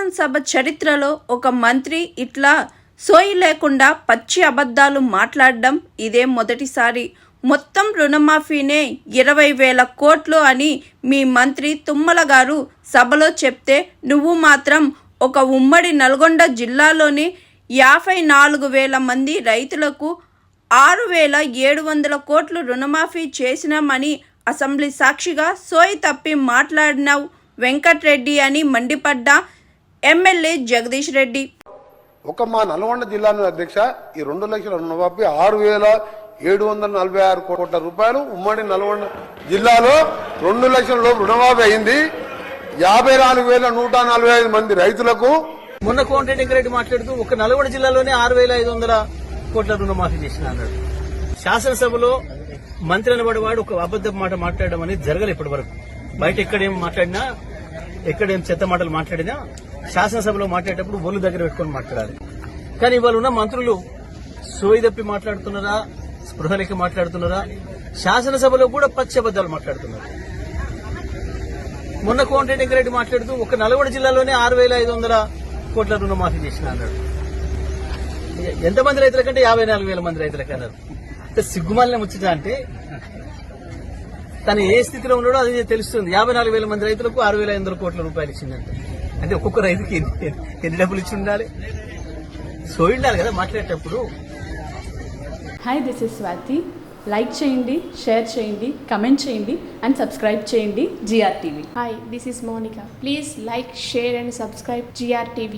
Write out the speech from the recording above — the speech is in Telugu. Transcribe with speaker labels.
Speaker 1: శాసనసభ చరిత్రలో ఒక మంత్రి ఇట్లా సోయి లేకుండా పచ్చి అబద్ధాలు మాట్లాడడం ఇదే మొదటిసారి. మొత్తం రుణమాఫీనే 20,000 కోట్లు అని మీ మంత్రి తుమ్మల గారు సభలో చెప్తే నువ్వు మాత్రం ఒక ఉమ్మడి నల్గొండ జిల్లాలోని 54,000 మంది రైతులకు 6,700 కోట్లు రుణమాఫీ చేసినామని అసెంబ్లీ సాక్షిగా సోయి తప్పి మాట్లాడినావు వెంకట్రెడ్డి అని మండిపడ్డ ఎమ్మెల్యే జగదీష్ రెడ్డి.
Speaker 2: ఒక మా నల్గొండ జిల్లాలో అధ్యక్ష ఈ 2 లక్షల రుణమాఫీ 6,746 కోట్ల రూపాయలు ఉమ్మడి నల్గొండ జిల్లాలో 2 లక్షల లోపు రుణమాఫీ అయింది. 54,145 మంది రైతులకు.
Speaker 3: మొన్న కోమటిరెడ్డి రెడ్డి మాట్లాడుతూ ఒక నల్గొండ జిల్లాలోనే 6,500 కోట్ల రుణమాఫీ చేసిన అన్నాడు. శాసనసభలో మంత్రి అనబడేవాడు ఒక అబద్ధ మాట మాట్లాడడం అనేది జరగలేదు ఇప్పటి వరకు. బయట ఎక్కడేం మాట్లాడినా, ఎక్కడేం చెత్త మాటలు మాట్లాడినా శాసనసభలో మాట్లాడేటప్పుడు ఒళ్ళు దగ్గర పెట్టుకుని మాట్లాడాలి. కానీ ఇవాళ ఉన్న మంత్రులు సోయి తప్పి మాట్లాడుతున్నారా, స్పృహ లెక్క మాట్లాడుతున్నారా, శాసనసభలో కూడా పచ్చి అబద్దాలు మాట్లాడుతున్నారు. మొన్న కోమటిరెడ్డి రెడ్డి మాట్లాడుతూ ఒక నల్గొండ జిల్లాలోనే 6,500 కోట్ల రుణమాఫీ చేసిన అన్నాడు. ఎంతమంది రైతులకంటే 54,000 మంది రైతులకి అన్నారు. సిగ్గుమాలిన ముచ్చట అంటే తను ఏ స్థితిలో ఉన్నాడో అది తెలుస్తుంది. 54,000 మంది రైతులకు 6,500 కోట్ల రూపాయలు ఇచ్చిందంటే అంటే ఒక్కొక్క రైతుకి ఎన్ని డబ్బులు ఇచ్చి ఉండాలి, సోయి ఉండాలి కదా మాట్లాడేటప్పుడు.
Speaker 4: Hi, this is Swathi. Like చేయండి, షేర్ చేయండి, కమెంట్ చేయండి అండ్ సబ్స్క్రైబ్ చేయండి GRTV.
Speaker 5: Hi, this is Monica. Please like, share and subscribe GRTV.